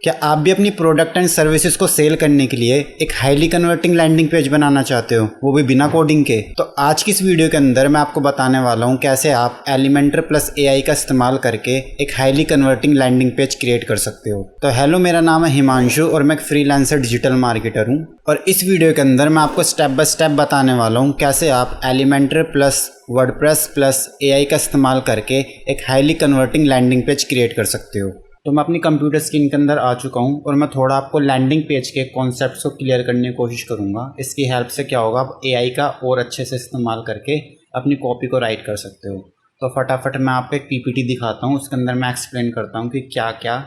क्या आप भी अपनी प्रोडक्ट एंड सर्विसेज को सेल करने के लिए एक हाईली कन्वर्टिंग लैंडिंग पेज बनाना चाहते हो, वो भी बिना कोडिंग के? तो आज की इस वीडियो के अंदर मैं आपको बताने वाला हूँ कैसे आप एलिमेंटर प्लस एआई का इस्तेमाल करके एक highly converting landing page create कर सकते हो। तो हेलो, मेरा नाम है हिमांशु और मैं एक फ्रीलांसर डिजिटल मार्केटर हूँ। और इस वीडियो के अंदर मैं आपको स्टेप बाय स्टेप बताने वाला हूँ कैसे आप Elementor plus WordPress plus AI का इस्तेमाल करके एक highly converting landing page create कर सकते हो। तो मैं अपनी कंप्यूटर स्क्रीन के अंदर आ चुका हूं और मैं थोड़ा आपको लैंडिंग पेज के कॉन्सेप्ट्स को क्लियर करने की कोशिश करूंगा। इसकी हेल्प से क्या होगा, आप एआई का और अच्छे से इस्तेमाल करके अपनी कॉपी को राइट कर सकते हो। तो फटाफट मैं आपको एक पीपीटी दिखाता हूं, उसके अंदर मैं एक्सप्लेन करता हूं कि क्या क्या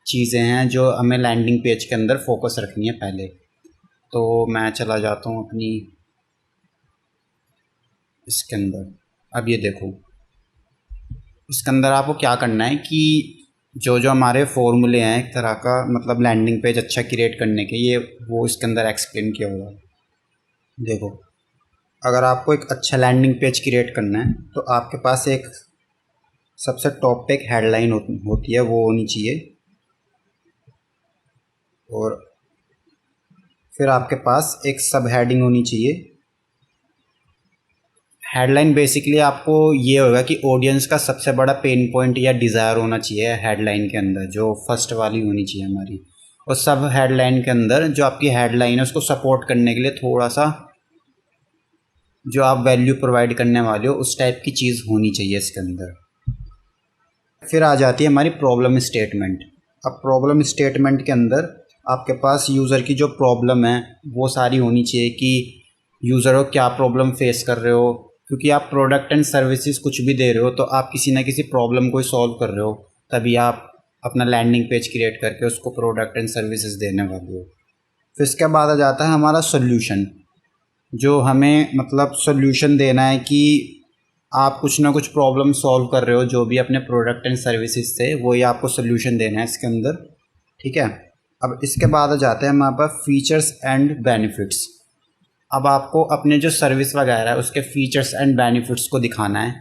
चीज़ें हैं जो हमें लैंडिंग पेज के अंदर फोकस रखनी है पहले। तो मैं चला जाता हूँ अपनी इसके अंदर। अब ये देखो, इसके अंदर आपको क्या करना है कि जो जो हमारे फॉर्मूले हैं एक तरह का, मतलब लैंडिंग पेज अच्छा क्रिएट करने के, ये वो इसके अंदर एक्सप्लेन किया हुआ है। देखो, अगर आपको एक अच्छा लैंडिंग पेज क्रिएट करना है तो आपके पास एक सबसे टॉप पे एक हेडलाइन होती है, वो होनी चाहिए। और फिर आपके पास एक सब हेडिंग होनी चाहिए। हेडलाइन बेसिकली आपको ये होगा कि ऑडियंस का सबसे बड़ा पेन पॉइंट या डिज़ायर होना चाहिए हेडलाइन के अंदर, जो फर्स्ट वाली होनी चाहिए हमारी। और सब हेडलाइन के अंदर जो आपकी हेडलाइन है उसको सपोर्ट करने के लिए थोड़ा सा जो आप वैल्यू प्रोवाइड करने वाले हो उस टाइप की चीज़ होनी चाहिए इसके अंदर। फिर आ जाती है हमारी प्रॉब्लम स्टेटमेंट। अब प्रॉब्लम स्टेटमेंट के अंदर आपके पास यूज़र की जो प्रॉब्लम है वो सारी होनी चाहिए कि यूज़र को क्या प्रॉब्लम फेस कर रहे हो, क्योंकि आप प्रोडक्ट एंड सर्विसेज कुछ भी दे रहे हो तो आप किसी ना किसी प्रॉब्लम को सॉल्व कर रहे हो, तभी आप अपना लैंडिंग पेज क्रिएट करके उसको प्रोडक्ट एंड सर्विसेज देने वाले हो। फिर इसके बाद आ जाता है हमारा सोल्यूशन, जो हमें मतलब सोल्यूशन देना है कि आप कुछ ना कुछ प्रॉब्लम सॉल्व कर रहे हो जो भी अपने प्रोडक्ट एंड सर्विसेज से, वही आपको सोल्यूशन देना है इसके अंदर। ठीक है। अब इसके बाद आ जाते हैं हमारे पास फीचर्स एंड बेनिफिट्स। अब आपको अपने जो सर्विस वगैरह है उसके फीचर्स एंड बेनिफिट्स को दिखाना है,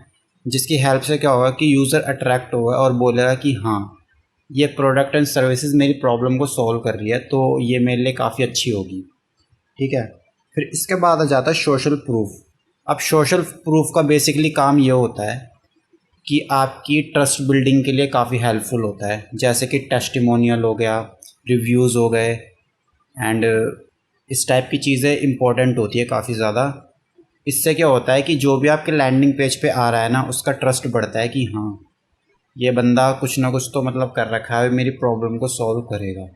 जिसकी हेल्प से क्या होगा कि यूज़र अट्रैक्ट होगा और बोलेगा कि हाँ, ये प्रोडक्ट एंड सर्विसेज मेरी प्रॉब्लम को सॉल्व कर रही है, तो ये मेरे लिए काफ़ी अच्छी होगी। ठीक है। फिर इसके बाद आ जाता है सोशल प्रूफ। अब सोशल प्रूफ का बेसिकली काम ये होता है कि आपकी ट्रस्ट बिल्डिंग के लिए काफ़ी हेल्पफुल होता है, जैसे कि टेस्टिमोनियल हो गया, रिव्यूज़ हो गए, एंड इस टाइप की चीज़ें इंपॉर्टेंट होती है काफ़ी ज़्यादा। इससे क्या होता है कि जो भी आपके लैंडिंग पेज पे आ रहा है ना, उसका ट्रस्ट बढ़ता है कि हाँ, ये बंदा कुछ ना कुछ तो मतलब कर रखा है, मेरी प्रॉब्लम को सॉल्व करेगा।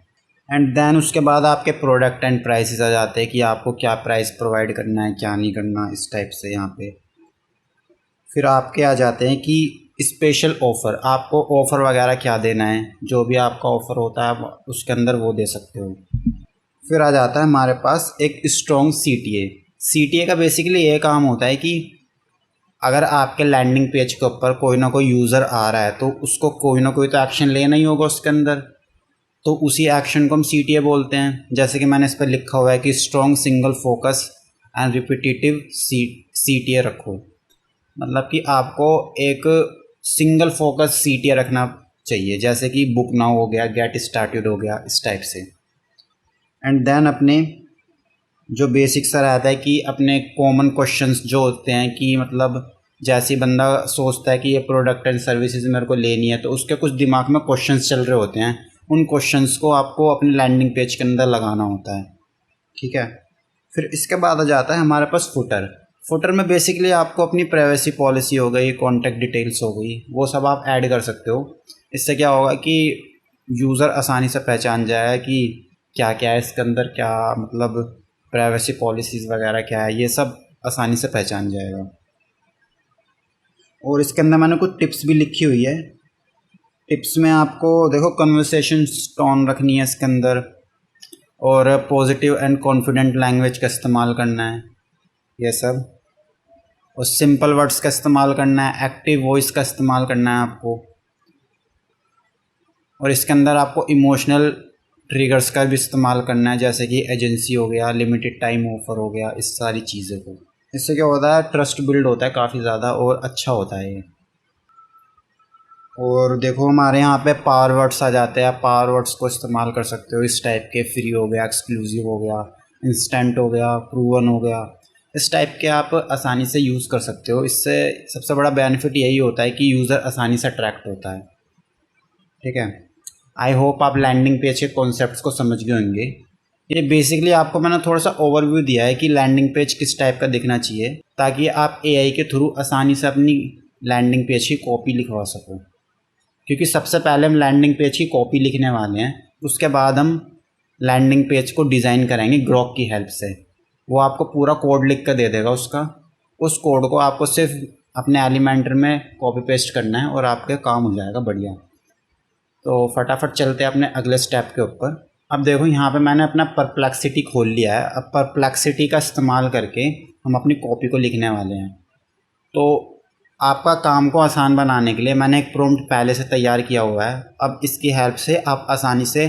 एंड देन उसके बाद आपके प्रोडक्ट एंड प्राइसेस आ जाते हैं कि आपको क्या प्राइस प्रोवाइड करना है, क्या नहीं करना, इस टाइप से यहाँ पे। फिर आपके आ जाते हैं कि स्पेशल ऑफ़र, आपको ऑफ़र वगैरह क्या देना है, जो भी आपका ऑफ़र होता है आप उसके अंदर वो दे सकते हो। फिर आ जाता है हमारे पास एक स्ट्रॉन्ग सीटीए। सीटीए का बेसिकली ये काम होता है कि अगर आपके लैंडिंग पेज के ऊपर कोई ना कोई यूज़र आ रहा है तो उसको कोई ना कोई तो एक्शन लेना ही होगा उसके अंदर, तो उसी एक्शन को हम सीटीए बोलते हैं। जैसे कि मैंने इस पर लिखा हुआ है कि strong single focus and repetitive CTA रखो, मतलब कि आपको एक सिंगल फोकस सीटीए रखना चाहिए, जैसे कि बुक नाउ हो गया, गेट स्टार्टेड हो गया, इस टाइप से। एंड देन अपने जो बेसिक सा रहता है कि अपने कॉमन क्वेश्चंस जो होते हैं कि मतलब जैसे बंदा सोचता है कि ये प्रोडक्ट एंड सर्विसेज मेरे को लेनी है तो उसके कुछ दिमाग में क्वेश्चंस चल रहे होते हैं, उन क्वेश्चंस को आपको अपने लैंडिंग पेज के अंदर लगाना होता है। ठीक है। फिर इसके बाद आ जाता है हमारे पास फुटर। फुटर में बेसिकली आपको अपनी प्राइवेसी पॉलिसी हो गई, कॉन्टैक्ट डिटेल्स हो गई, वो सब आप ऐड कर सकते हो। इससे क्या होगा कि यूज़र आसानी से पहचान जाएगा कि क्या क्या है इसके अंदर, क्या मतलब प्राइवेसी पॉलिसीज़ वगैरह क्या है, ये सब आसानी से पहचान जाएगा। और इसके अंदर मैंने कुछ टिप्स भी लिखी हुई है। टिप्स में आपको देखो, कन्वर्सेशन टोन रखनी है इसके अंदर, और पॉजिटिव एंड कॉन्फिडेंट लैंग्वेज का इस्तेमाल करना है, ये सब। और सिंपल वर्ड्स का इस्तेमाल करना है, एक्टिव वॉइस का इस्तेमाल करना है आपको। और इसके अंदर आपको इमोशनल ट्रिगर्स का भी इस्तेमाल करना है, जैसे कि एजेंसी हो गया, लिमिटेड टाइम ऑफर हो गया, इस सारी चीज़ों को। इससे क्या होता है, ट्रस्ट बिल्ड होता है काफ़ी ज़्यादा और अच्छा होता है ये। और देखो हमारे यहाँ पे पावर वर्ड्स आ जाते हैं, आप पावर वर्ड्स को इस्तेमाल कर सकते हो इस टाइप के। फ्री हो गया, एक्सक्लूसिव हो गया, इंस्टेंट हो गया, प्रूवन हो गया, इस टाइप के आप आसानी से यूज़ कर सकते हो। इससे सबसे बड़ा बेनिफिट यही होता है कि यूज़र आसानी से अट्रैक्ट होता है। ठीक है, आई होप आप लैंडिंग पेज के कॉन्सेप्ट्स को समझ गए होंगे। ये बेसिकली आपको मैंने थोड़ा सा ओवरव्यू दिया है कि लैंडिंग पेज किस टाइप का दिखना चाहिए, ताकि आप एआई के थ्रू आसानी से अपनी लैंडिंग पेज की कॉपी लिखवा सको। क्योंकि सबसे पहले हम लैंडिंग पेज की कॉपी लिखने वाले हैं, उसके बाद हम लैंडिंग पेज को डिज़ाइन करेंगे ग्रॉक की हेल्प से। वो आपको पूरा कोड लिख कर दे देगा उसका, उस कोड को आपको सिर्फ अपने एलिमेंटर में कॉपी पेस्ट करना है और आपका काम हो जाएगा बढ़िया। तो फटाफट चलते हैं अपने अगले स्टेप के ऊपर। अब देखो यहाँ पे मैंने अपना परप्लेक्सिटी खोल लिया है। अब परप्लेक्सिटी का इस्तेमाल करके हम अपनी कॉपी को लिखने वाले हैं। तो आपका काम को आसान बनाने के लिए मैंने एक प्रॉम्प्ट पहले से तैयार किया हुआ है। अब इसकी हेल्प से आप आसानी से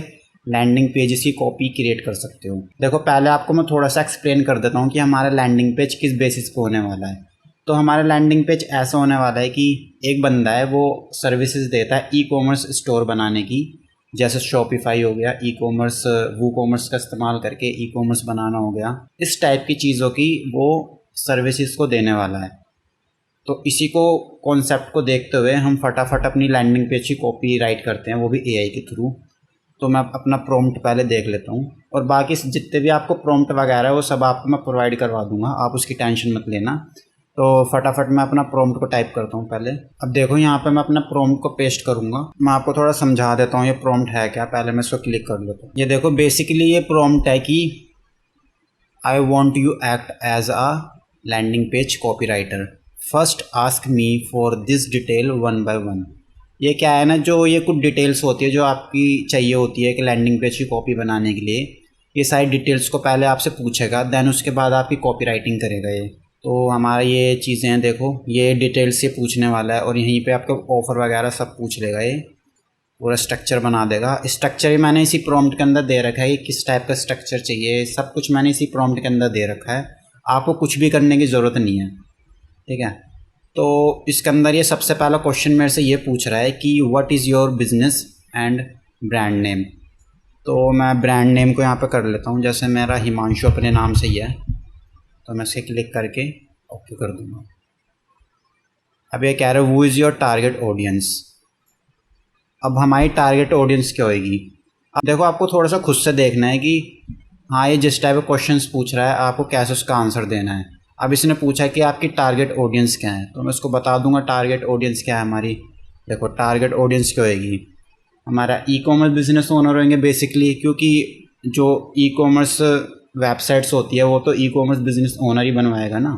लैंडिंग पेजेस की कॉपी क्रिएट कर सकते हो। देखो पहले आपको मैं थोड़ा सा एक्सप्लेन कर देता हूँ कि हमारा लैंडिंग पेज किस बेसिस पे होने वाला है। तो हमारा लैंडिंग पेज ऐसा होने वाला है कि एक बंदा है, वो सर्विसेज देता है ई कॉमर्स स्टोर बनाने की, जैसे शॉपिफाई हो गया, ई कॉमर्स वू कॉमर्स का इस्तेमाल करके ई कॉमर्स बनाना हो गया, इस टाइप की चीज़ों की वो सर्विसेज को देने वाला है। तो इसी को कॉन्सेप्ट को देखते हुए हम फटाफट अपनी लैंडिंग पेज की कॉपी राइट करते हैं, वो भी एआई के थ्रू। तो मैं अपना प्रॉम्प्ट पहले देख लेता हूँ, और बाकी जितने भी आपको प्रॉम्प्ट वगैरह है वो सब आपको मैं प्रोवाइड करवा दूंगा, आप उसकी टेंशन मत लेना। तो फटाफट मैं अपना प्रॉम्प्ट को टाइप करता हूँ पहले। अब देखो यहाँ पे मैं अपना प्रॉम्प्ट को पेस्ट करूँगा। मैं आपको थोड़ा समझा देता हूँ ये प्रॉम्प्ट है क्या। पहले मैं इसको क्लिक कर लेता हूँ। ये देखो बेसिकली ये प्रॉम्प्ट है कि I want you act as a landing page copywriter, first ask me for this detail one by one. ये क्या है ना, जो ये कुछ डिटेल्स होती है जो आपकी चाहिए होती है कि लैंडिंग पेज की कॉपी बनाने के लिए, ये सारी डिटेल्स को पहले आपसे पूछेगा, देन उसके बाद आपकी कॉपी राइटिंग करेगा ये। तो हमारा ये चीज़ें हैं, देखो ये डिटेल्स से पूछने वाला है, और यहीं पे आपका ऑफ़र वगैरह सब पूछ लेगा, ये पूरा स्ट्रक्चर बना देगा। स्ट्रक्चर ही मैंने इसी प्रॉम्प्ट के अंदर दे रखा है, किस टाइप का स्ट्रक्चर चाहिए सब कुछ मैंने इसी प्रॉम्प्ट के अंदर दे रखा है, आपको कुछ भी करने की ज़रूरत नहीं है। ठीक है, तो इसके अंदर ये सबसे पहला क्वेश्चन मेरे से ये पूछ रहा है कि what is your business and brand name. तो मैं ब्रांड नेम को यहाँ पे कर लेता हूँ, जैसे मेरा हिमांशु अपने नाम से ही है, तो मैं इसे क्लिक करके ओके कर दूँगा। अब ये कह रहा है who is your target audience. अब हमारी टारगेट ऑडियंस क्या होगी। अब देखो आपको थोड़ा सा खुद से देखना है कि हाँ ये जिस टाइप के क्वेश्चंस पूछ रहा है आपको कैसे उसका आंसर देना है। अब इसने पूछा कि आपकी टारगेट ऑडियंस क्या है, तो मैं उसको बता दूंगा टारगेट ऑडियंस क्या है हमारी। देखो टारगेट ऑडियंस क्या होगी, हमारा ई कॉमर्स बिजनेस ओनर होंगे बेसिकली, क्योंकि जो ई कॉमर्स वेबसाइट्स होती है वो तो ई कॉमर्स बिजनेस ओनर ही बनवाएगा ना।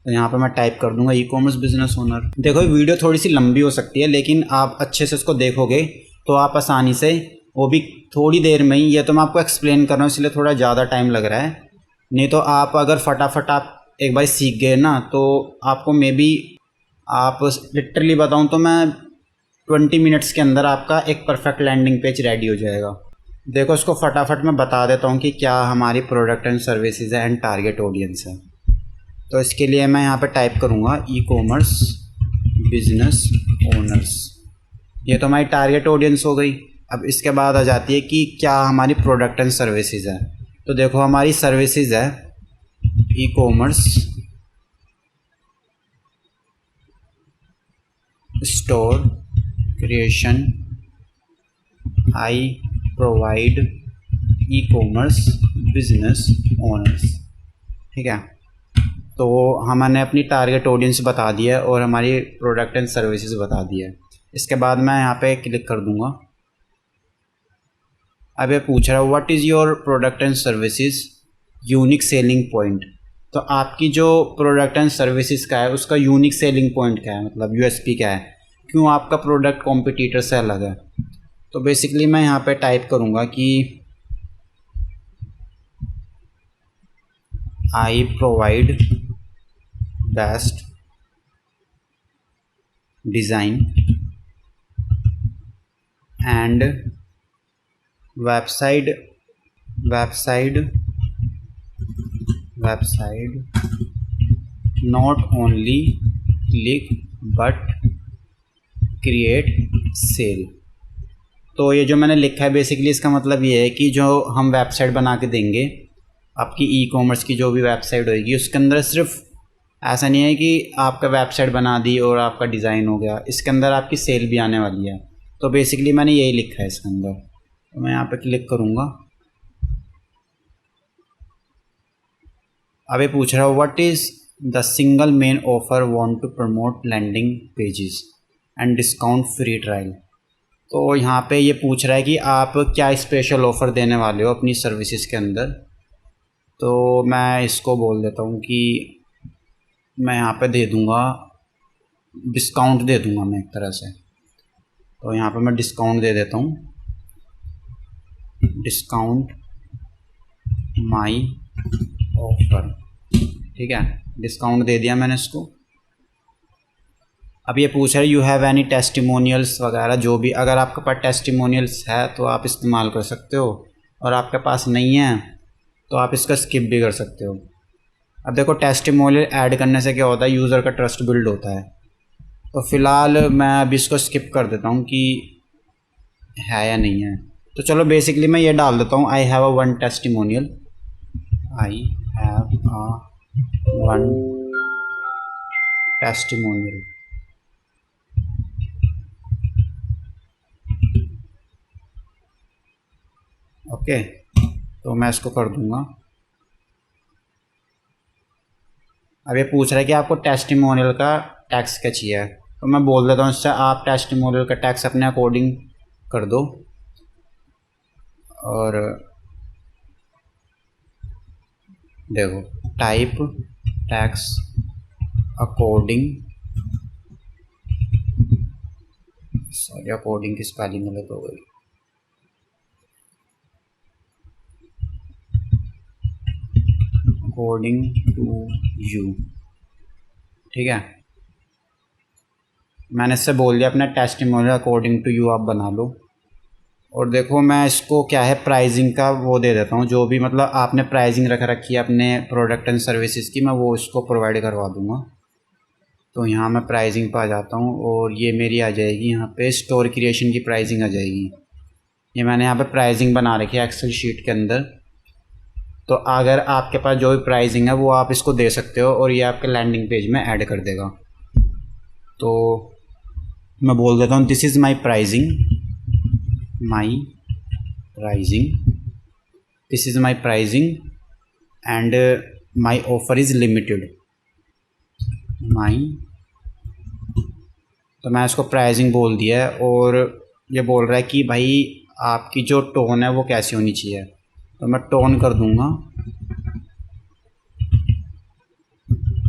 तो यहाँ पे मैं टाइप कर दूंगा ई कॉमर्स बिजनेस ओनर। देखो वीडियो थोड़ी सी लंबी हो सकती है, लेकिन आप अच्छे से इसको देखोगे तो आप आसानी से, वो भी थोड़ी देर में ही, ये तो मैं आपको एक्सप्लेन कर रहा हूँ इसलिए थोड़ा ज़्यादा टाइम लग रहा है, नहीं तो आप अगर फटाफट आप एक बार सीख गए ना तो आपको मे बी, आप लिटरली बताऊँ तो मैं 20 मिनट्स के अंदर आपका एक परफेक्ट लैंडिंग पेज रेडी हो जाएगा। देखो इसको फटाफट मैं बता देता हूँ कि क्या हमारी प्रोडक्ट एंड सर्विसेज है एंड टारगेट ऑडियंस है। तो इसके लिए मैं यहाँ पे टाइप करूँगा ई कॉमर्स बिजनेस ओनर्स, ये तो हमारी टारगेट ऑडियंस हो गई। अब इसके बाद आ जाती है कि क्या हमारी प्रोडक्ट एंड सर्विसेज है। तो देखो हमारी सर्विसेज है e commerce store creation, I provide e commerce business owners. ठीक है, तो हमने अपनी टारगेट ऑडियंस बता दिया है और हमारी प्रोडक्ट एंड सर्विसेज बता दिया है। इसके बाद मैं यहाँ पे क्लिक कर दूँगा। अब ये पूछ रहा है what is your product and services unique selling point. तो आपकी जो प्रोडक्ट एंड सर्विसेज का है उसका यूनिक सेलिंग पॉइंट क्या है, मतलब यूएसपी क्या है, क्यों आपका प्रोडक्ट कॉम्पिटिटर से अलग है। तो बेसिकली मैं यहाँ पे टाइप करूँगा कि I provide best design and website not only click but create sale. तो ये जो मैंने लिखा है बेसिकली इसका मतलब ये है कि जो हम वेबसाइट बना के देंगे आपकी ई कॉमर्स की जो भी वेबसाइट होगी उसके अंदर सिर्फ ऐसा नहीं है कि आपका वेबसाइट बना दी और आपका डिज़ाइन हो गया, इसके अंदर आपकी सेल भी आने वाली है। तो बेसिकली मैंने यही लिखा है इसके अंदर। तो मैं यहाँ पे क्लिक करूँगा। अब ये पूछ रहा है what is the single main offer want to promote landing pages and discount free trial. तो यहाँ पे ये पूछ रहा है कि आप क्या स्पेशल ऑफ़र देने वाले हो अपनी सर्विसेज के अंदर। तो मैं इसको बोल देता हूँ कि मैं यहाँ पे दे दूँगा डिस्काउंट दे दूँगा मैं एक तरह से। तो यहाँ पे मैं डिस्काउंट दे देता हूँ, डिस्काउंट माई ऑफर। ठीक है, डिस्काउंट दे दिया मैंने इसको। अब ये पूछ रहा है यू हैव एनी टेस्टिमोनियल्स वगैरह, जो भी अगर आपके पास टेस्टिमोनियल्स है तो आप इस्तेमाल कर सकते हो, और आपके पास नहीं है तो आप इसका स्किप भी कर सकते हो। अब देखो टेस्टिमोनियल ऐड करने से क्या होता है, यूज़र का ट्रस्ट बिल्ड होता है। तो फ़िलहाल मैं अभी इसको स्किप कर देता हूँ कि है या नहीं है। तो चलो बेसिकली मैं ये डाल देता हूँ I have a one testimonial, I have a one testimonial. Okay, तो मैं इसको कर दूँगा। अब ये पूछ रहा है कि आपको टेस्टिमोनियल का टैक्स क्या चाहिए, तो मैं बोल देता हूँ इससे आप टेस्टिमोनियल का टैक्स अपने अकॉर्डिंग कर दो। और देखो type tax according, sorry according की स्पेलिंग गलत हो गई, अकॉर्डिंग टू यू। ठीक है, मैंने इससे बोल दिया अपना टेस्टिमोनियल अकॉर्डिंग टू यू आप बना लो। और देखो मैं इसको क्या है प्राइसिंग का वो दे देता हूँ, जो भी मतलब आपने प्राइसिंग रख रखी है अपने प्रोडक्ट एंड सर्विसेज की, मैं वो इसको प्रोवाइड करवा दूँगा। तो यहाँ मैं प्राइसिंग पर आ जाता हूँ और ये मेरी आ जाएगी यहाँ पे स्टोर क्रिएशन की प्राइसिंग आ जाएगी। ये मैंने यहाँ पे प्राइसिंग बना रखी है एक्सेल शीट के अंदर। तो अगर आपके पास जो भी प्राइसिंग है वो आप इसको दे सकते हो और ये आपके लैंडिंग पेज में ऐड कर देगा। तो मैं बोल देता हूँ this is my pricing, this is my pricing and my offer is limited तो मैं इसको प्राइसिंग बोल दिया है। और ये बोल रहा है कि भाई आपकी जो टोन है वो कैसी होनी चाहिए, तो मैं टोन कर दूंगा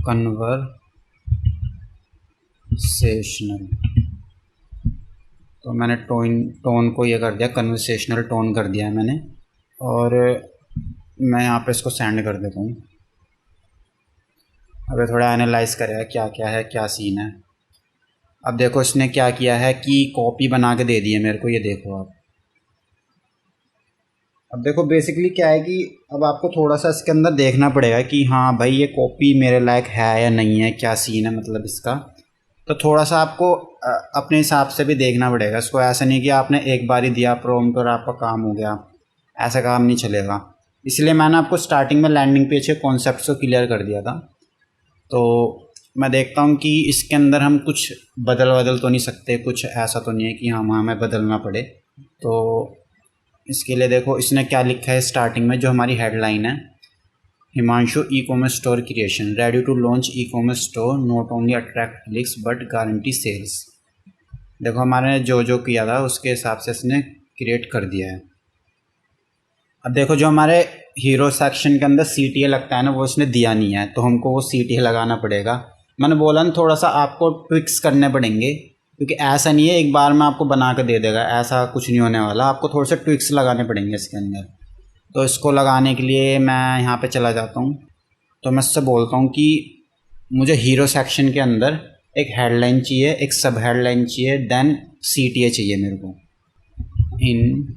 कन्वर्सेशनल। तो मैंने टोन को ये कर दिया, कन्वर्सेशनल टोन कर दिया है मैंने। और मैं यहाँ पे इसको सेंड कर देता हूँ। अब ये थोड़ा एनालाइज करेगा क्या क्या है, क्या सीन है। अब देखो इसने क्या किया है कि कॉपी बना के दे दी है मेरे को, ये देखो आप। अब देखो बेसिकली क्या है कि अब आपको थोड़ा सा इसके अंदर देखना पड़ेगा कि हाँ भाई ये कॉपी मेरे लायक है या नहीं है, क्या सीन है मतलब इसका। तो थोड़ा सा आपको अपने हिसाब से भी देखना पड़ेगा इसको। ऐसा नहीं कि आपने एक बार ही दिया प्रॉम्प्ट और आपका काम हो गया, ऐसा काम नहीं चलेगा। इसलिए मैंने आपको स्टार्टिंग में लैंडिंग पेज के कॉन्सेप्ट को क्लियर कर दिया था। तो मैं देखता हूँ कि इसके अंदर हम कुछ बदल तो नहीं सकते, कुछ ऐसा तो नहीं है कि हमें बदलना पड़े। तो इसके लिए देखो इसने क्या लिखा है स्टार्टिंग में, जो हमारी हेडलाइन है, Himanshu ecommerce store creation ready to launch ecommerce store not only attract clicks but guarantee sales. देखो हमारे जो जो किया था उसके हिसाब से इसने क्रिएट कर दिया है। अब देखो जो हमारे हीरो सेक्शन के अंदर CTA लगता है ना, वो इसने दिया नहीं है, तो हमको वो CTA लगाना पड़ेगा। मैंने बोला ना थोड़ा सा आपको ट्विक्स करने पड़ेंगे, क्योंकि ऐसा नहीं है एक बार में आपको बना के दे देगा, ऐसा कुछ नहीं होने वाला। आपको थोड़े से ट्विक्स लगाने पड़ेंगे इसके अंदर। तो इसको लगाने के लिए मैं यहाँ पे चला जाता हूँ। तो मैं इससे बोलता हूँ कि मुझे हीरो सेक्शन के अंदर एक हेडलाइन चाहिए, एक सब हेडलाइन चाहिए, देन CTA चाहिए मेरे को। In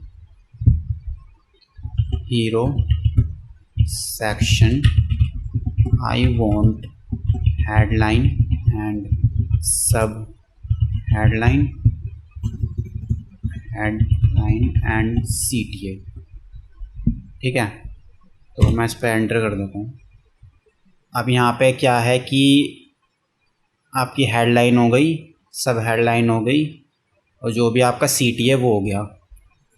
hero section I want headline and sub headline headline and CTA, ठीक है। तो मैं इस पर एंटर कर देता हूँ। अब यहाँ पे क्या है कि आपकी हेडलाइन हो गई, सब हेडलाइन हो गई, और जो भी आपका CTA वो हो गया।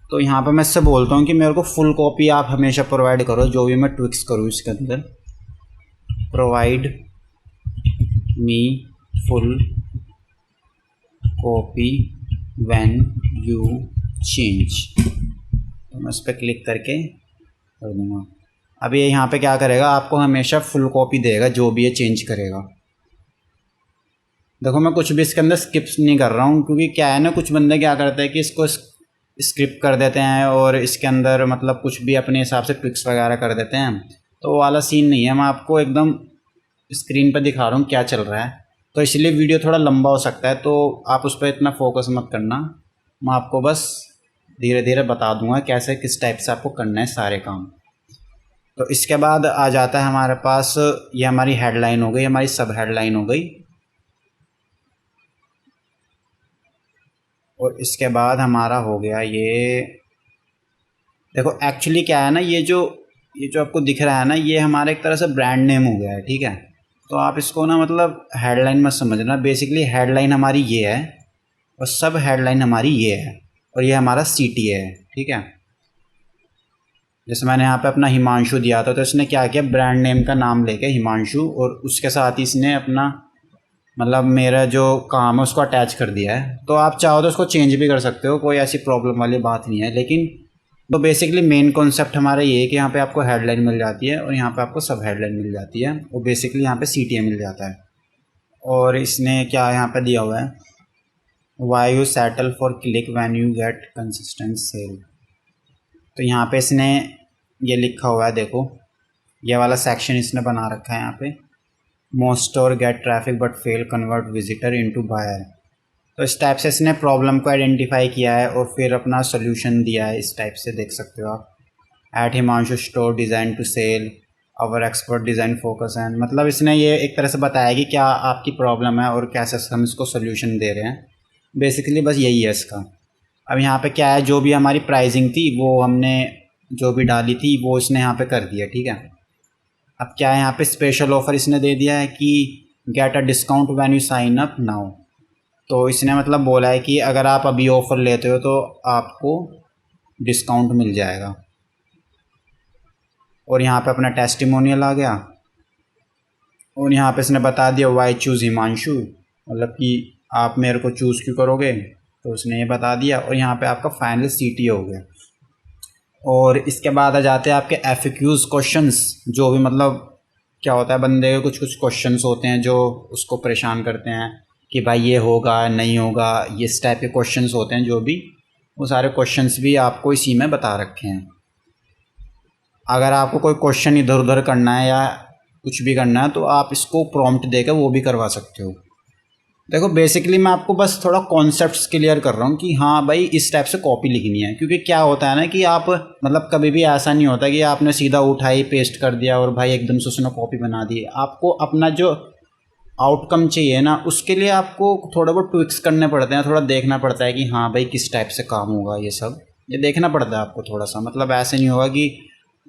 तो यहाँ पे मैं इससे बोलता हूँ कि मेरे को फुल कॉपी आप हमेशा प्रोवाइड करो, जो भी मैं ट्विक्स करूँ इसके अंदर। Provide me full copy when you change. तो मैं इस पर क्लिक करके कर दूँगा। अब ये यहाँ पे क्या करेगा, आपको हमेशा फुल कॉपी देगा जो भी ये चेंज करेगा। देखो मैं कुछ भी इसके अंदर स्किप्स नहीं कर रहा हूँ, क्योंकि क्या है ना, कुछ बंदे क्या करते हैं कि इसको स्क्रिप्ट कर देते हैं और इसके अंदर मतलब कुछ भी अपने हिसाब से ट्विक्स वगैरह कर देते हैं। तो वो वाला सीन नहीं है, मैं आपको एकदम स्क्रीन पर दिखा रहा हूँ क्या चल रहा है। तो इसलिए वीडियो थोड़ा लंबा हो सकता है, तो आप उस पर इतना फोकस मत करना। मैं आपको बस धीरे धीरे बता दूंगा कैसे किस टाइप से आपको करना है सारे काम। तो इसके बाद आ जाता है हमारे पास, ये हमारी हेडलाइन हो गई, हमारी सब हेडलाइन हो गई। और इसके बाद हमारा हो गया ये, देखो एक्चुअली क्या है ना, ये जो आपको दिख रहा है ना, ये हमारा एक तरह से ब्रांड नेम हो गया है, ठीक है। तो आप इसको ना मतलब हेडलाइन मत समझना। बेसिकली हेडलाइन हमारी ये है और सब हेडलाइन हमारी ये है, और ये हमारा CTA है, ठीक है। जैसे मैंने यहाँ पे अपना हिमांशु दिया था, तो इसने क्या किया, ब्रांड नेम का नाम लेके हिमांशु, और उसके साथ ही इसने अपना मतलब मेरा जो काम है उसको अटैच कर दिया है। तो आप चाहो तो उसको चेंज भी कर सकते हो, कोई ऐसी प्रॉब्लम वाली बात नहीं है। लेकिन तो बेसिकली मेन कॉन्सेप्ट हमारा ये है कि यहाँ पे आपको हेडलाइन मिल जाती है और यहाँ पे आपको सब हेडलाइन मिल जाती है, और बेसिकली यहाँ पे CTA मिल जाता है। और इसने क्या यहाँ पे दिया हुआ है, why you settle for click when you get consistent sale. तो यहाँ पे इसने ये लिखा हुआ है, देखो ये वाला सेक्शन इसने बना रखा है यहाँ पे, most store get traffic but fail convert visitor into buyer. तो इस टाइप से इसने प्रॉब्लम को आइडेंटिफाई किया है और फिर अपना सोल्यूशन दिया है। इस टाइप से देख सकते हो आप, at Himanshu store design to sell our expert design focus and, मतलब इसने ये एक तरह से बताया कि क्या आपकी प्रॉब्लम है और कैसे हम इसको सोल्यूशन दे रहे हैं। बेसिकली बस यही है इसका। अब यहाँ पे क्या है, जो भी हमारी प्राइसिंग थी वो हमने जो भी डाली थी वो इसने यहाँ पे कर दिया, ठीक है। अब क्या है, यहाँ पे स्पेशल ऑफ़र इसने दे दिया है कि get a discount when you sign up now. तो इसने मतलब बोला है कि अगर आप अभी ऑफ़र लेते हो तो आपको डिस्काउंट मिल जाएगा। और यहाँ पे अपना टेस्टिमोनियल आ गया, और यहाँ पे इसने बता दिया वाई चूज़ हिमांशु, मतलब कि आप मेरे को चूज़ क्यों करोगे, तो उसने ये बता दिया। और यहाँ पे आपका फाइनल CTA हो गया। और इसके बाद आ जाते हैं आपके FAQs क्वेश्चंस, जो भी मतलब क्या होता है, बंदे के कुछ कुछ क्वेश्चंस होते हैं जो उसको परेशान करते हैं कि भाई ये होगा नहीं होगा, ये इस टाइप के क्वेश्चंस होते हैं जो भी, वो सारे क्वेश्चंस भी आपको इसी में बता रखे हैं। अगर आपको कोई क्वेश्चन इधर उधर करना है या कुछ भी करना है तो आप इसको प्रॉम्प्ट देकर वो भी करवा सकते हो। देखो बेसिकली मैं आपको बस थोड़ा कॉन्सेप्ट्स क्लियर कर रहा हूँ कि हाँ भाई इस टाइप से कॉपी लिखनी है, क्योंकि क्या होता है ना कि आप मतलब कभी भी ऐसा नहीं होता कि आपने सीधा उठाई पेस्ट कर दिया और भाई एकदम से उसने कॉपी बना दी। आपको अपना जो आउटकम चाहिए ना, उसके लिए आपको थोड़ा बहुत ट्विक्स करने पड़ते हैं, थोड़ा देखना पड़ता है कि हाँ भाई किस टाइप से काम होगा, ये सब ये देखना पड़ता है आपको थोड़ा सा। मतलब ऐसे नहीं होगा कि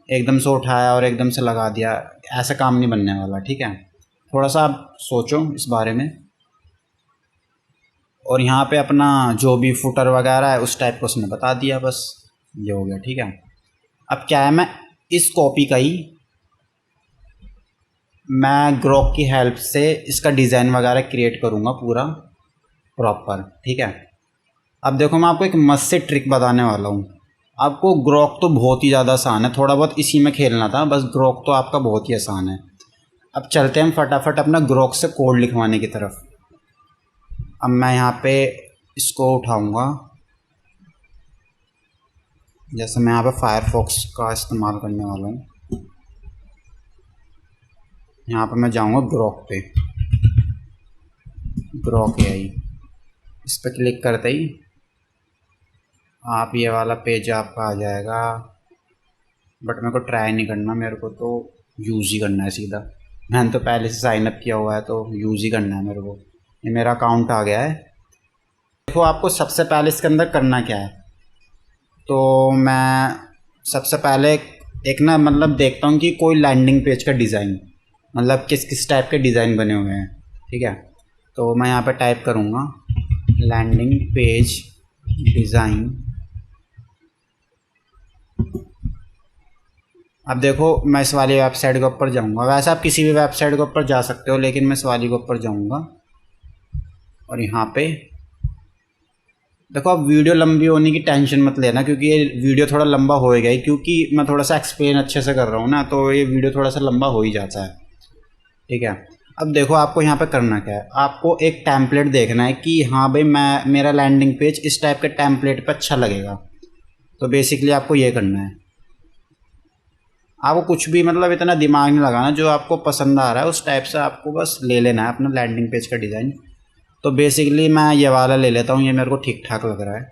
एकदम से उठाया और एकदम से लगा दिया, ऐसा काम नहीं बनने वाला, ठीक है। थोड़ा सा आप सोचो इस बारे में। और यहाँ पे अपना जो भी फुटर वगैरह है उस टाइप को उसने बता दिया, बस ये हो गया, ठीक है। अब क्या है, मैं इस कॉपी का ही मैं ग्रोक की हेल्प से इसका डिज़ाइन वगैरह क्रिएट करूँगा पूरा प्रॉपर, ठीक है। अब देखो मैं आपको एक मस्त से ट्रिक बताने वाला हूँ। आपको ग्रोक तो बहुत ही ज़्यादा आसान है, थोड़ा बहुत इसी में खेलना था बस, ग्रोक तो आपका बहुत ही आसान है। अब चलते हैं हम फटाफट अपना ग्रोक से कोड लिखवाने की तरफ। अब मैं यहाँ पे इसको उठाऊँगा, जैसे मैं यहाँ पे फायरफॉक्स का इस्तेमाल करने वाला हूँ। यहाँ पे मैं जाऊँगा ग्रोक पे, ग्रोक AI, इस पर क्लिक करते ही आप ये वाला पेज आपका आ जाएगा। बट मेरे को ट्राई नहीं करना, मेरे को तो यूज़ ही करना है सीधा। मैंने तो पहले से साइन अप किया हुआ है तो यूज़ ही करना है मेरे को। ये मेरा अकाउंट आ गया है। देखो आपको सबसे पहले इसके अंदर करना क्या है, तो मैं सबसे पहले एक ना मतलब देखता हूँ कि कोई लैंडिंग पेज का डिज़ाइन, मतलब किस किस टाइप के डिज़ाइन बने हुए हैं। ठीक है, तो मैं यहाँ पे टाइप करूँगा लैंडिंग पेज डिज़ाइन। अब देखो मैं इस वाली वेबसाइट के ऊपर जाऊँगा, वैसे आप किसी भी वेबसाइट के ऊपर जा सकते हो, लेकिन मैं इस वाली के ऊपर जाऊँगा और यहाँ पे देखो। अब वीडियो लंबी होने की टेंशन मत लेना, क्योंकि ये वीडियो थोड़ा लंबा होएगा ही, क्योंकि मैं थोड़ा सा एक्सप्लेन अच्छे से कर रहा हूँ ना, तो ये वीडियो थोड़ा सा लंबा हो ही जाता है। ठीक है, अब देखो आपको यहाँ पे करना क्या है, आपको एक टेम्पलेट देखना है कि हाँ भाई मैं मेरा लैंडिंग पेज इस टाइप के टेम्पलेट पे अच्छा लगेगा। तो बेसिकली आपको ये करना है, आपको कुछ भी मतलब इतना दिमाग नहीं लगाना, जो आपको पसंद आ रहा है उस टाइप से आपको बस ले लेना है अपना लैंडिंग पेज का डिज़ाइन। तो बेसिकली मैं ये वाला ले लेता हूँ, ये मेरे को ठीक ठाक लग रहा है,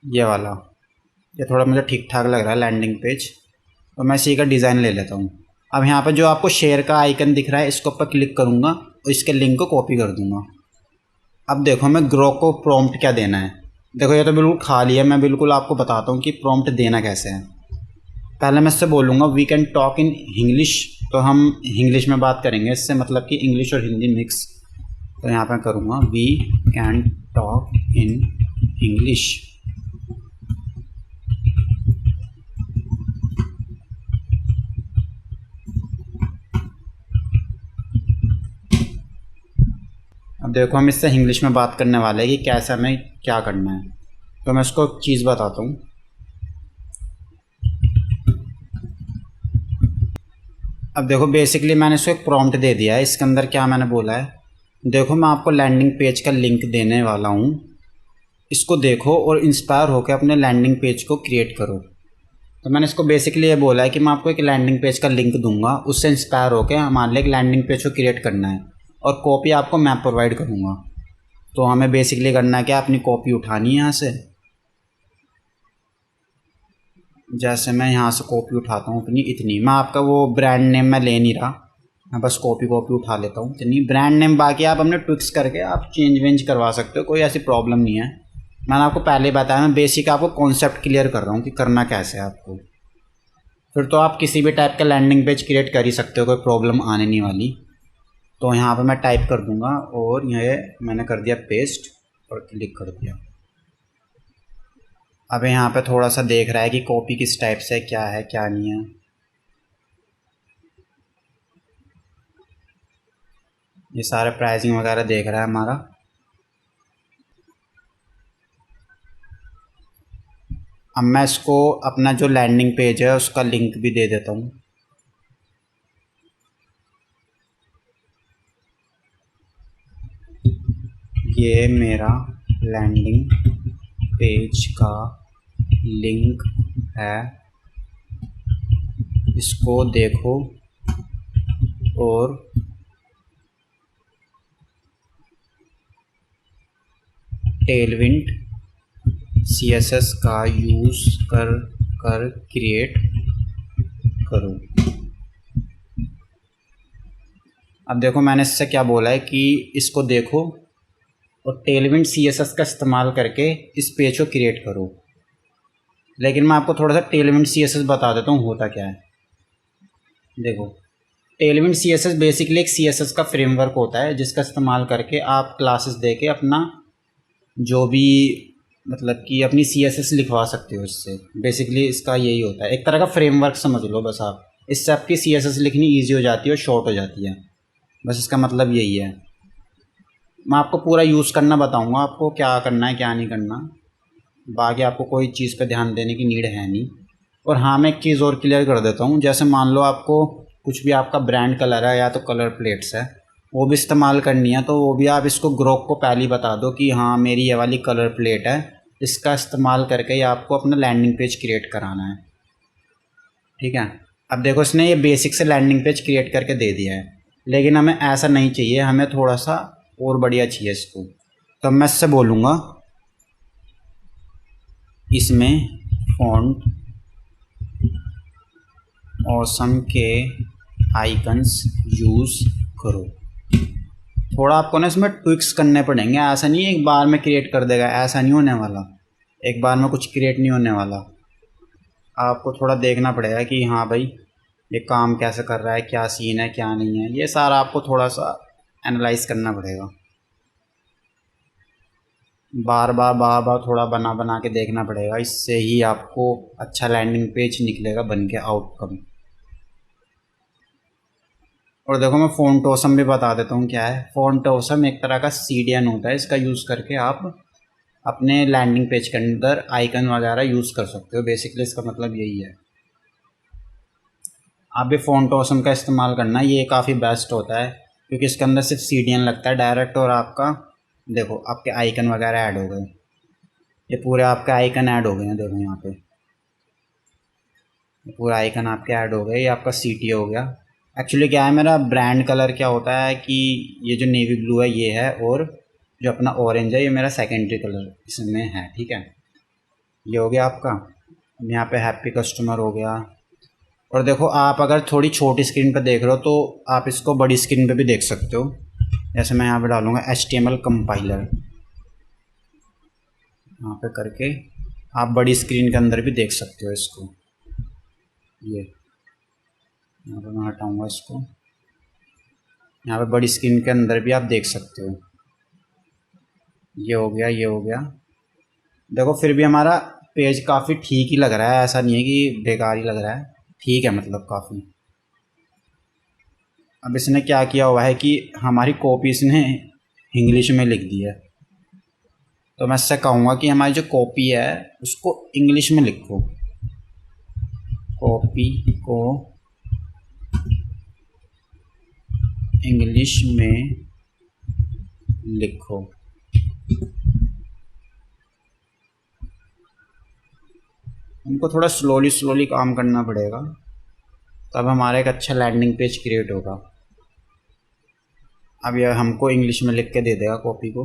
ये वाला, ये थोड़ा मुझे ठीक ठाक लग रहा है लैंडिंग पेज। तो मैं इसी का डिज़ाइन ले लेता हूँ। अब यहाँ पर जो आपको शेयर का आइकन दिख रहा है, इसके ऊपर क्लिक करूँगा और इसके लिंक को कॉपी कर दूँगा। अब देखो मैं ग्रो को प्रॉम्प्ट क्या देना है। देखो ये तो बिल्कुल खाली है, मैं बिल्कुल आपको बताता हूँ कि प्रॉम्प्ट देना कैसे है। पहले मैं इससे बोलूँगा we can talk in English, तो हम इंग्लिश में बात करेंगे, इससे मतलब कि इंग्लिश और हिंदी मिक्स। तो यहाँ पर करूँगा we can talk in English. अब देखो हम इससे इंग्लिश में बात करने वाले हैं कि कैसे हमें क्या करना है। तो मैं इसको एक चीज़ बताता हूँ। अब देखो बेसिकली मैंने इसको एक प्रॉम्प्ट दे दिया है, इसके अंदर क्या मैंने बोला है, देखो मैं आपको लैंडिंग पेज का लिंक देने वाला हूँ, इसको देखो और इंस्पायर होकर अपने लैंडिंग पेज को क्रिएट करो। तो मैंने इसको बेसिकली ये बोला है कि मैं आपको एक लैंडिंग पेज का लिंक दूंगा, उससे इंस्पायर होकर हमारे लिए एक लैंडिंग पेज को क्रिएट करना है और कॉपी आपको मैं प्रोवाइड करूँगा। तो हमें बेसिकली करना है क्या, अपनी कॉपी उठानी है यहाँ से। जैसे मैं यहाँ से कॉपी उठाता हूँ अपनी इतनी, मैं आपका वो ब्रांड नेम मैं ले नहीं रहा, मैं बस कॉपी उठा लेता हूँ इतनी ब्रांड नेम। बाकी आप अपने ट्विक्स करके आप चेंज वेंज करवा सकते हो, कोई ऐसी प्रॉब्लम नहीं है। मैंने आपको पहले बताया, मैं बेसिक आपको कॉन्सेप्ट क्लियर कर रहा हूँ कि करना कैसे है आपको। फिर तो आप किसी भी टाइप का लैंडिंग पेज क्रिएट कर ही सकते हो, कोई प्रॉब्लम आने नहीं वाली। तो यहाँ पर मैं टाइप कर दूँगा और ये मैंने कर दिया पेस्ट और क्लिक कर दिया। अब यहाँ पे थोड़ा सा देख रहा है कि कॉपी किस टाइप से क्या है क्या नहीं है। ये सारा प्राइसिंग वगैरह देख रहा है हमारा। अब मैं इसको अपना जो लैंडिंग पेज है उसका लिंक भी दे देता हूँ। ये मेरा लैंडिंग पेज का लिंक है, इसको देखो और टेलविंड CSS का यूज़ कर क्रिएट करो। अब देखो मैंने इससे क्या बोला है कि इसको देखो और टेलविंड CSS का इस्तेमाल करके इस पेज को क्रिएट करो। लेकिन मैं आपको थोड़ा सा टेलविंड CSS बता देता हूँ होता क्या है। देखो टेलविंड CSS बेसिकली एक CSS का फ्रेमवर्क होता है, जिसका इस्तेमाल करके आप क्लासेस दे के अपना जो भी मतलब कि अपनी CSS लिखवा सकते हो इससे। बेसिकली इसका यही होता है, एक तरह का फ्रेमवर्क समझ लो बस आप। इससे आपकी CSS लिखनी ईजी हो जाती है और शॉर्ट हो जाती है, बस इसका मतलब यही है। मैं आपको पूरा यूज़ करना बताऊंगा, आपको क्या करना है क्या नहीं करना, बाकी आपको कोई चीज़ पे ध्यान देने की नीड है नहीं। और हाँ मैं एक चीज़ और क्लियर कर देता हूँ, जैसे मान लो आपको कुछ भी आपका ब्रांड कलर है या तो कलर प्लेट्स है वो भी इस्तेमाल करनी है, तो वो भी आप इसको ग्रोक को पहले ही बता दो कि हाँ मेरी ये वाली कलर प्लेट है, इसका इस्तेमाल करके ही आपको अपना लैंडिंग पेज क्रिएट कराना है। ठीक है, अब देखो इसने ये बेसिक से लैंडिंग पेज क्रिएट करके दे दिया है, लेकिन हमें ऐसा नहीं चाहिए, हमें थोड़ा सा और बढ़िया चाहिए इसको। तो मैं इससे बोलूँगा इसमें फॉन्ट ऑसम के आइकन्स यूज़ करो। थोड़ा आपको ना इसमें ट्विक्स करने पड़ेंगे, ऐसा नहीं है एक बार में क्रिएट कर देगा, ऐसा नहीं होने वाला, एक बार में कुछ क्रिएट नहीं होने वाला। आपको थोड़ा देखना पड़ेगा कि हाँ भाई ये काम कैसे कर रहा है, क्या सीन है क्या नहीं है, ये सारा आपको थोड़ा सा एनालाइज करना पड़ेगा। बार बार थोड़ा बना बना के देखना पड़ेगा, इससे ही आपको अच्छा लैंडिंग पेज निकलेगा बन के आउटकम। और देखो मैं फ़ॉन्ट ऑसम भी बता देता हूँ क्या है। फ़ॉन्ट ऑसम एक तरह का सीडीएन होता है, इसका यूज़ करके आप अपने लैंडिंग पेज के अंदर आइकन वगैरह यूज़ कर सकते हो। बेसिकली इसका मतलब यही है। आप भी फ़ॉन्ट ऑसम का इस्तेमाल करना, ये काफ़ी बेस्ट होता है क्योंकि इसके अंदर सिर्फ सीडीएन लगता है डायरेक्ट, और आपका देखो आपके आइकन वगैरह ऐड हो गए, ये पूरे आपके आइकन ऐड हो गए हैं। देखो यहाँ पे पूरा आइकन आपके ऐड हो गए, ये आपका सीटी हो गया। एक्चुअली क्या है, मेरा ब्रांड कलर क्या होता है कि ये जो नेवी ब्लू है ये है, और जो अपना ऑरेंज है ये मेरा सेकेंडरी कलर इसमें है, ठीक है। ये हो गया आपका। यहाँ पे हैप्पी कस्टमर हो गया। और देखो आप अगर थोड़ी छोटी स्क्रीन पर देख रहे हो तो आप इसको बड़ी स्क्रीन पे भी देख सकते हो। जैसे मैं यहाँ पे डालूँगा HTML कंपाइलर, यहाँ पे करके आप बड़ी स्क्रीन के अंदर भी देख सकते हो इसको। ये यहाँ पे मैं हटाऊँगा इसको, यहाँ पे बड़ी स्क्रीन के अंदर भी आप देख सकते हो। ये हो गया, ये हो गया। देखो फिर भी हमारा पेज काफ़ी ठीक ही लग रहा है, ऐसा नहीं है कि बेकार ही लग रहा है, ठीक है मतलब काफ़ी। अब इसने क्या किया हुआ है कि हमारी कॉपी इसने इंग्लिश में लिख दी है, तो मैं इससे कहूँगा कि हमारी जो कॉपी है उसको इंग्लिश में लिखो। कॉपी को इंग्लिश में लिखो। हमको थोड़ा स्लोली काम करना पड़ेगा, तब हमारा एक अच्छा लैंडिंग पेज क्रिएट होगा। अब यह हमको इंग्लिश में लिख के दे देगा कॉपी को।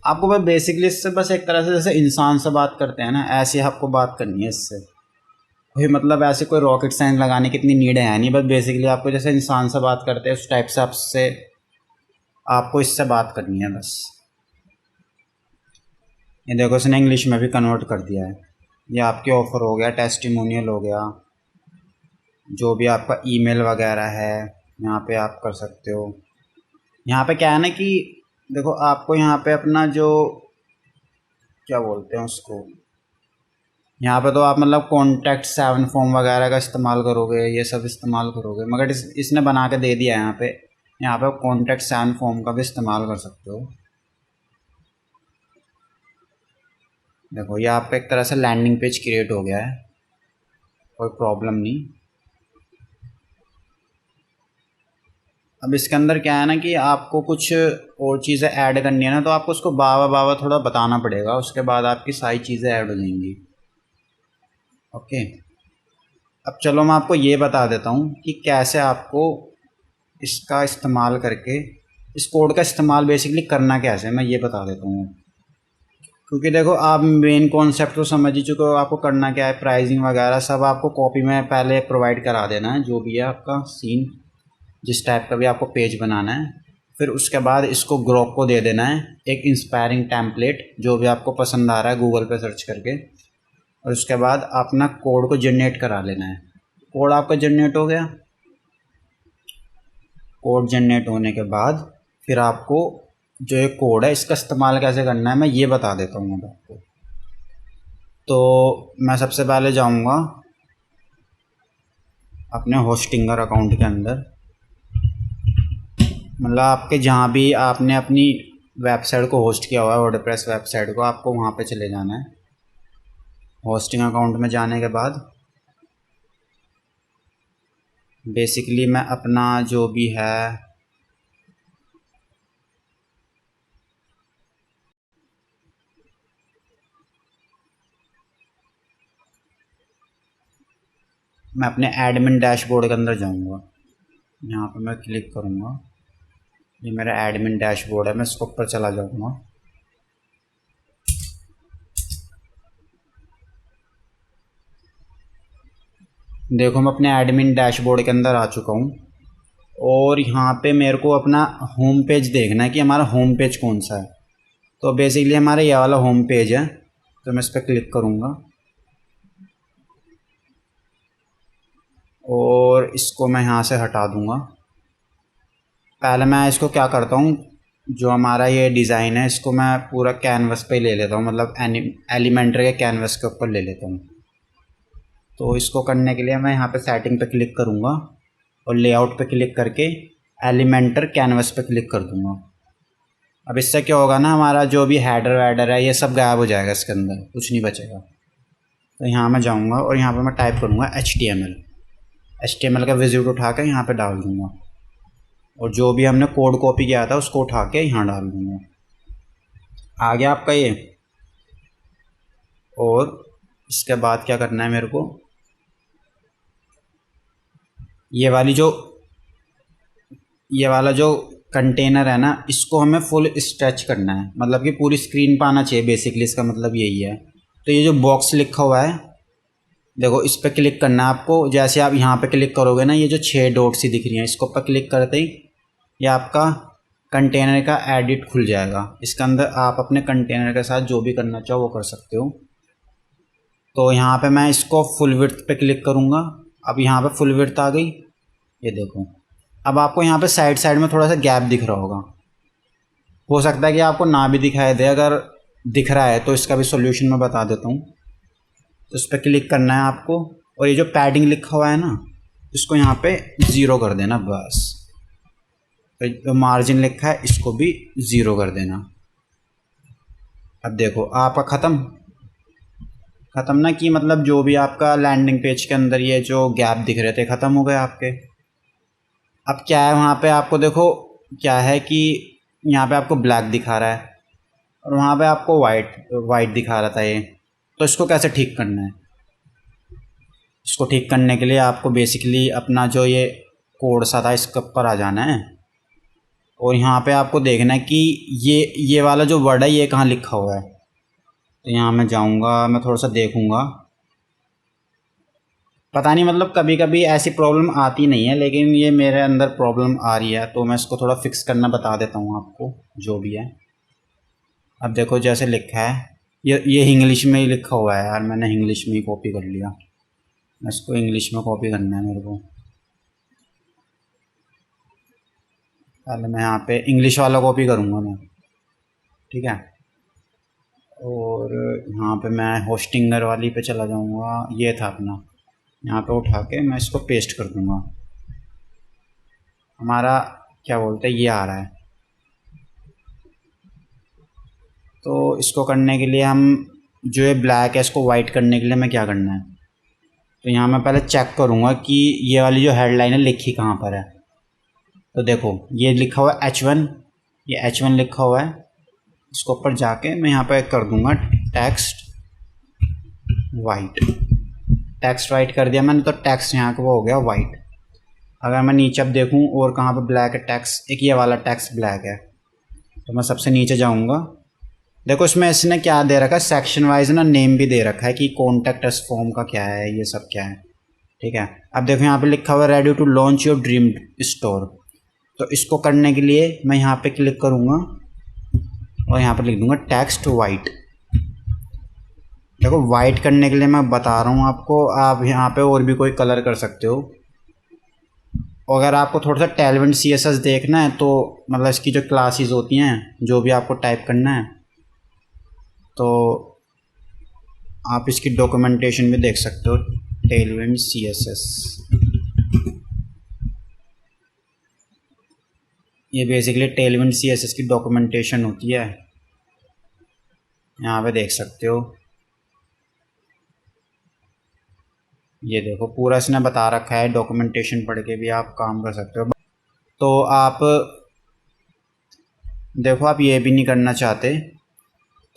आपको बस बेसिकली इससे बस एक तरह से जैसे इंसान से बात करते हैं ना, ऐसे आपको बात करनी है इससे। कोई मतलब ऐसे कोई रॉकेट साइंस लगाने की इतनी नीड है नहीं, बस बेसिकली आपको जैसे इंसान से बात करते हैं उस टाइप से आपको इससे बात करनी है बस। ये देखो इसने इंग्लिश में भी कन्वर्ट कर दिया है। ये आपके ऑफ़र हो गया, टेस्टिमोनियल हो गया, जो भी आपका ईमेल वगैरह है यहाँ पे आप कर सकते हो। यहाँ पे क्या है ना कि देखो आपको यहाँ पे अपना जो क्या बोलते हैं उसको, यहाँ पे तो आप मतलब कॉन्टैक्ट 7 फॉर्म वगैरह का इस्तेमाल करोगे, ये सब इस्तेमाल करोगे, मगर इसने बना के दे दिया है यहाँ पे कॉन्टैक्ट 7 फॉर्म का भी इस्तेमाल कर सकते हो। देखो ये आपका एक तरह से लैंडिंग पेज क्रिएट हो गया है, कोई प्रॉब्लम नहीं। अब इसके अंदर क्या है ना कि आपको कुछ और चीज़ें ऐड करनी है ना, तो आपको उसको बावा थोड़ा बताना पड़ेगा, उसके बाद आपकी सारी चीज़ें ऐड हो जाएंगी। ओके, अब चलो मैं आपको ये बता देता हूँ कि कैसे आपको इसका इस्तेमाल करके, इस कोड का इस्तेमाल बेसिकली करना कैसे है, मैं ये बता देता हूँ। क्योंकि देखो आप मेन कॉन्सेप्ट तो समझ ही चुके हो, आपको करना क्या है, प्राइसिंग वगैरह सब आपको कॉपी में पहले प्रोवाइड करा देना है, जो भी है आपका सीन, जिस टाइप का भी आपको पेज बनाना है। फिर उसके बाद इसको ग्रोक को दे देना है एक इंस्पायरिंग टेम्पलेट, जो भी आपको पसंद आ रहा है गूगल पे सर्च करके, और उसके बाद अपना कोड को जनरेट करा लेना है। कोड आपका जनरेट हो गया, कोड जनरेट होने के बाद फिर आपको जो ये कोड है इसका इस्तेमाल कैसे करना है मैं ये बता देता हूँ अब आपको। तो मैं सबसे पहले जाऊँगा अपने होस्टिंगर अकाउंट के अंदर, मतलब आपके जहाँ भी आपने अपनी वेबसाइट को होस्ट किया हुआ है, वर्डप्रेस वेबसाइट को, आपको वहाँ पे चले जाना है। होस्टिंग अकाउंट में जाने के बाद बेसिकली मैं अपना जो भी है मैं अपने एडमिन डैशबोर्ड के अंदर जाऊँगा। यहाँ पे मैं क्लिक करूँगा, ये मेरा एडमिन डैशबोर्ड है, मैं इसके ऊपर चला जाऊँगा। देखो मैं अपने एडमिन डैशबोर्ड के अंदर आ चुका हूँ और यहाँ पे मेरे को अपना होम पेज देखना है कि हमारा होम पेज कौन सा है। तो बेसिकली हमारा ये वाला होम पेज है, तो मैं इस पर क्लिक करूँगा और इसको मैं यहाँ से हटा दूँगा। पहले मैं इसको क्या करता हूँ, जो हमारा ये डिज़ाइन है इसको मैं पूरा कैनवस पे ले लेता हूँ, मतलब एलिमेंटर के कैनवस के ऊपर ले लेता हूँ। तो इसको करने के लिए मैं यहाँ पे सेटिंग पे क्लिक करूँगा और लेआउट पे क्लिक करके एलिमेंटर कैनवस पे क्लिक कर दूँगा। अब इससे क्या होगा ना, हमारा जो भी हेडर वैडर है ये सब गायब हो जाएगा, इसके अंदर कुछ नहीं बचेगा। तो यहाँ मैं जाऊँगा और यहाँ पे मैं टाइप करूँगा HTML का विजिट उठा के यहाँ पे डाल दूँगा और जो भी हमने कोड कॉपी किया था उसको उठा के यहाँ डाल दूँगा। आ गया आपका ये। और इसके बाद क्या करना है मेरे को, ये वाला जो कंटेनर है ना, इसको हमें फुल स्ट्रेच करना है, मतलब कि पूरी स्क्रीन पर आना चाहिए। बेसिकली इसका मतलब यही है। तो ये जो बॉक्स लिखा हुआ है देखो, इस पर क्लिक करना है आपको। जैसे आप यहाँ पे क्लिक करोगे ना, ये जो 6 डॉट्स सी दिख रही हैं, इसको पर क्लिक करते ही ये आपका कंटेनर का एडिट खुल जाएगा। इसके अंदर आप अपने कंटेनर के साथ जो भी करना चाहो वो कर सकते हो। तो यहाँ पे मैं इसको फुल विड्थ पे क्लिक करूँगा। अब यहाँ पे फुल विड्थ आ गई, ये देखो। अब आपको यहाँ पे साइड साइड में थोड़ा सा गैप दिख रहा होगा, हो सकता है कि आपको ना भी दिखाई दे। अगर दिख रहा है तो इसका भी सोल्यूशन मैं बता देता हूँ। तो इस पर क्लिक करना है आपको और ये जो पैडिंग लिखा हुआ है ना, इसको यहाँ पे 0 कर देना बस। तो जो मार्जिन लिखा है इसको भी 0 कर देना। अब देखो आपका ख़त्म ना, कि मतलब जो भी आपका लैंडिंग पेज के अंदर ये जो गैप दिख रहे थे ख़त्म हो गए आपके। अब क्या है, वहाँ पे आपको देखो क्या है कि यहाँ पे आपको ब्लैक दिखा रहा है और वहाँ पे आपको वाइट दिखा रहा था ये। तो इसको कैसे ठीक करना है, इसको ठीक करने के लिए आपको बेसिकली अपना जो ये कोड सा था इसके ऊपर आ जाना है और यहाँ पे आपको देखना है कि ये वाला जो वर्ड है ये कहाँ लिखा हुआ है। तो यहाँ मैं जाऊँगा, मैं थोड़ा सा देखूँगा। पता नहीं, मतलब कभी कभी ऐसी प्रॉब्लम आती नहीं है, लेकिन ये मेरे अंदर प्रॉब्लम आ रही है, तो मैं इसको थोड़ा फिक्स करना बता देता हूँ आपको जो भी है। अब देखो जैसे लिखा है, ये इंग्लिश में ही लिखा हुआ है यार, मैंने इंग्लिश में ही कॉपी कर लिया। इसको इंग्लिश में कॉपी करना है मेरे को। पहले मैं यहाँ पे इंग्लिश वाला कॉपी करूँगा मैं, ठीक है। और यहाँ पे मैं होस्टिंगर वाली पे चला जाऊँगा, ये था अपना। यहाँ पे उठा के मैं इसको पेस्ट कर दूँगा। हमारा क्या बोलते हैं, ये आ रहा है। तो इसको करने के लिए हम जो ये ब्लैक है इसको वाइट करने के लिए मैं क्या करना है, तो यहाँ मैं पहले चेक करूँगा कि ये वाली जो हेडलाइन है लिखी कहाँ पर है। तो देखो ये लिखा हुआ है H1, ये H1 लिखा हुआ है। इसको ऊपर जाके मैं यहाँ पे कर दूँगा टेक्स्ट वाइट कर दिया मैंने। तो टेक्स्ट यहाँ का वो हो गया वाइट। अगर मैं नीचे अब देखूँ और कहाँ पे ब्लैक है टेक्स्ट, एक ये वाला टेक्स्ट ब्लैक है। तो मैं सबसे नीचे जाऊँगा। देखो इसमें इसने क्या दे रखा है, सेक्शन वाइज ना नेम भी दे रखा है कि कॉन्टैक्ट अस फॉर्म का क्या है, ये सब क्या है, ठीक है। अब देखो यहाँ पे लिखा हुआ है ready to launch your dream store. तो इसको करने के लिए मैं यहाँ पे क्लिक करूँगा और यहाँ पर लिख दूँगा टेक्स्ट वाइट। देखो वाइट करने के लिए मैं बता रहा हूँ आपको, आप यहाँ पे और भी कोई कलर कर सकते हो। अगर आपको थोड़ा सा टेलविंड CSS देखना है तो मतलब इसकी जो क्लासेस होती हैं, जो भी आपको टाइप करना है, तो आप इसकी डॉक्यूमेंटेशन भी देख सकते हो, टेलविंड CSS। ये बेसिकली टेलविंड CSS की डॉक्यूमेंटेशन होती है, यहाँ पे देख सकते हो। ये देखो पूरा इसने बता रखा है, डॉक्यूमेंटेशन पढ़ के भी आप काम कर सकते हो। तो आप देखो आप ये भी नहीं करना चाहते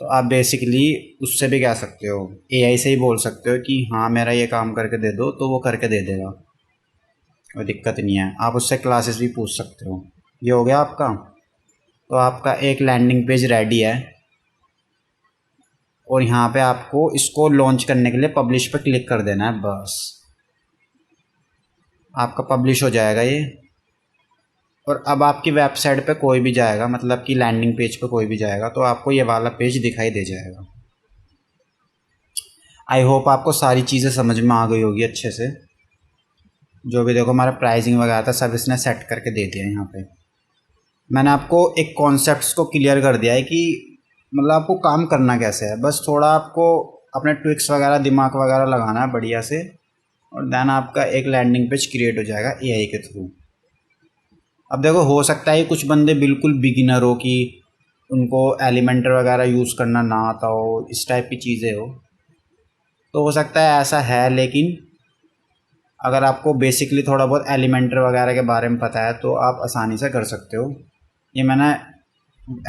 तो आप बेसिकली उससे भी कह सकते हो, AI से ही बोल सकते हो कि हाँ मेरा ये काम करके दे दो, तो वो करके दे देगा, कोई दिक्कत नहीं है। आप उससे क्लासेस भी पूछ सकते हो। ये हो गया आपका। तो आपका एक लैंडिंग पेज रेडी है और यहाँ पे आपको इसको लॉन्च करने के लिए पब्लिश पे क्लिक कर देना है बस। आपका पब्लिश हो जाएगा ये। और अब आपकी वेबसाइट पे कोई भी जाएगा, मतलब कि लैंडिंग पेज पे कोई भी जाएगा तो आपको ये वाला पेज दिखाई दे जाएगा। आई होप आपको सारी चीज़ें समझ में आ गई होगी अच्छे से। जो भी देखो हमारा प्राइसिंग वगैरह था सब इसने सेट करके दे दिया है। यहाँ पे मैंने आपको एक कॉन्सेप्ट्स को क्लियर कर दिया है कि मतलब आपको काम करना कैसे है। बस थोड़ा आपको अपने ट्रिक्स वगैरह दिमाग वगैरह लगाना है बढ़िया से, और देन आपका एक लैंडिंग पेज क्रिएट हो जाएगा एआई के थ्रू। अब देखो हो सकता है कुछ बंदे बिल्कुल बिगिनर हो कि उनको एलिमेंटर वगैरह यूज़ करना ना आता हो, इस टाइप की चीज़ें हो, तो हो सकता है ऐसा है। लेकिन अगर आपको बेसिकली थोड़ा बहुत एलिमेंटर वगैरह के बारे में पता है तो आप आसानी से कर सकते हो। ये मैंने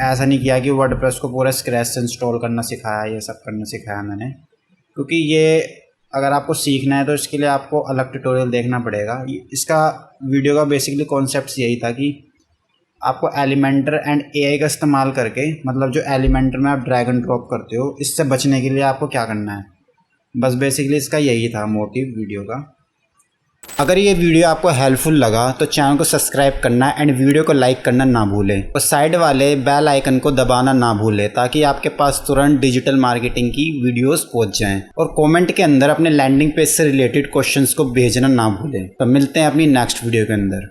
ऐसा नहीं किया कि वर्डप्रेस को पूरा स्क्रैच से इंस्टॉल करना सिखाया, ये सब करना सिखाया मैंने, क्योंकि ये अगर आपको सीखना है तो इसके लिए आपको अलग ट्यूटोरियल देखना पड़ेगा। इसका वीडियो का बेसिकली कॉन्सेप्ट यही था कि आपको एलिमेंटर एंड एआई का इस्तेमाल करके, मतलब जो एलिमेंटर में आप ड्रैग एंड ड्रॉप करते हो, इससे बचने के लिए आपको क्या करना है। बस बेसिकली इसका यही था मोटिव वीडियो का। अगर ये वीडियो आपको हेल्पफुल लगा तो चैनल को सब्सक्राइब करना एंड वीडियो को लाइक करना ना भूलें, और साइड वाले बेल आइकन को दबाना ना भूलें ताकि आपके पास तुरंत डिजिटल मार्केटिंग की वीडियोस पहुंच जाएं। और कमेंट के अंदर अपने लैंडिंग पेज से रिलेटेड क्वेश्चंस को भेजना ना भूलें। तो मिलते हैं अपनी नेक्स्ट वीडियो के अंदर।